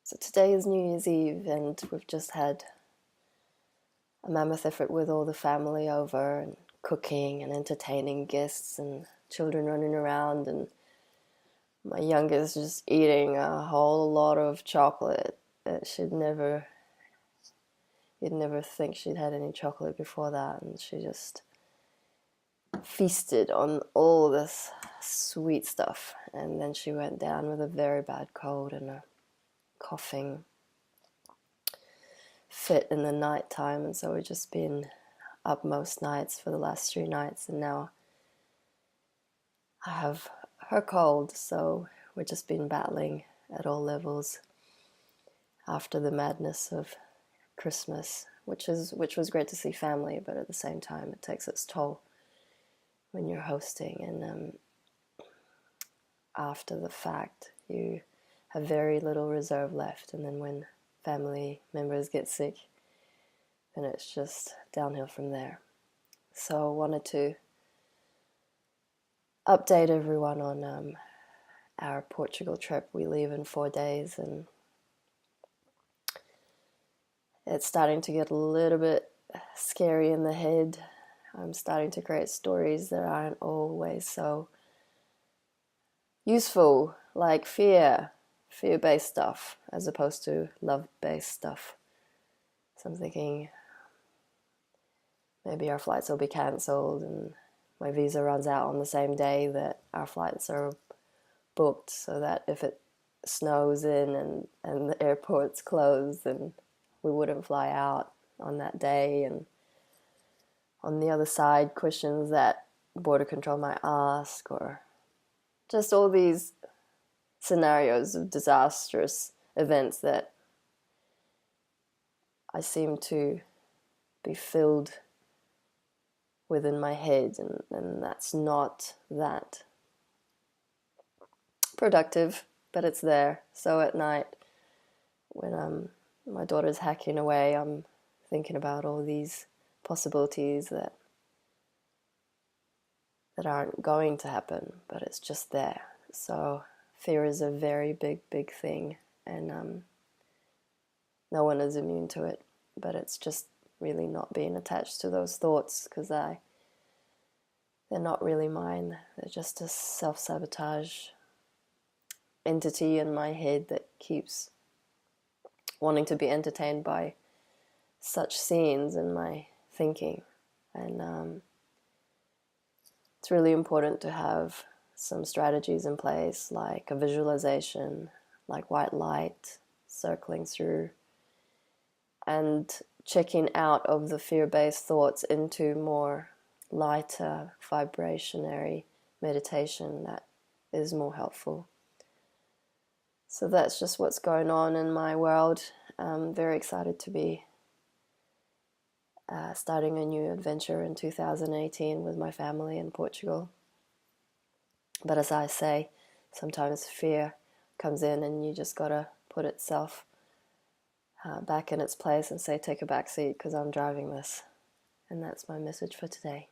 So today is New Year's Eve, and we've just had a mammoth effort with all the family over and cooking and entertaining guests and children running around, and my youngest just eating a whole lot of chocolate that you'd never think she'd had any chocolate before that, and she just feasted on all this sweet stuff. And then she went down with a very bad cold and a coughing fit in the night time, and so we've just been up most nights for the last 3 nights, and now I have her cold, so we've just been battling at all levels after the madness of Christmas, which was great to see family, but at the same time it takes its toll when you're hosting, and after the fact you have very little reserve left, and then when family members get sick, then it's just downhill from there. So I wanted to update everyone on our Portugal trip. We leave in 4 days, and it's starting to get a little bit scary in the head. I'm starting to create stories that aren't always so useful, like fear-based stuff, as opposed to love-based stuff. So I'm thinking maybe our flights will be cancelled, and my visa runs out on the same day that our flights are booked, so that if it snows in and the airport's closed, then we wouldn't fly out on that day. And on the other side, questions that border control might ask, or just all these scenarios of disastrous events that I seem to be filled within my head, and that's not that productive, but it's there. So at night, when my daughter's hacking away, I'm thinking about all these possibilities that aren't going to happen, but it's just there. So fear is a very big thing, and no one is immune to it, but it's just really not being attached to those thoughts, because they're not really mine. They're just a self-sabotage entity in my head that keeps wanting to be entertained by such scenes in my thinking. And it's really important to have some strategies in place, like a visualization, like white light circling through, and checking out of the fear-based thoughts into more lighter vibrationary meditation that is more helpful. So that's just what's going on in my world. I'm very excited to be starting a new adventure in 2018 with my family in Portugal. But as I say, sometimes fear comes in, and you just gotta put itself back in its place and say, take a backseat, because I'm driving this. And that's my message for today.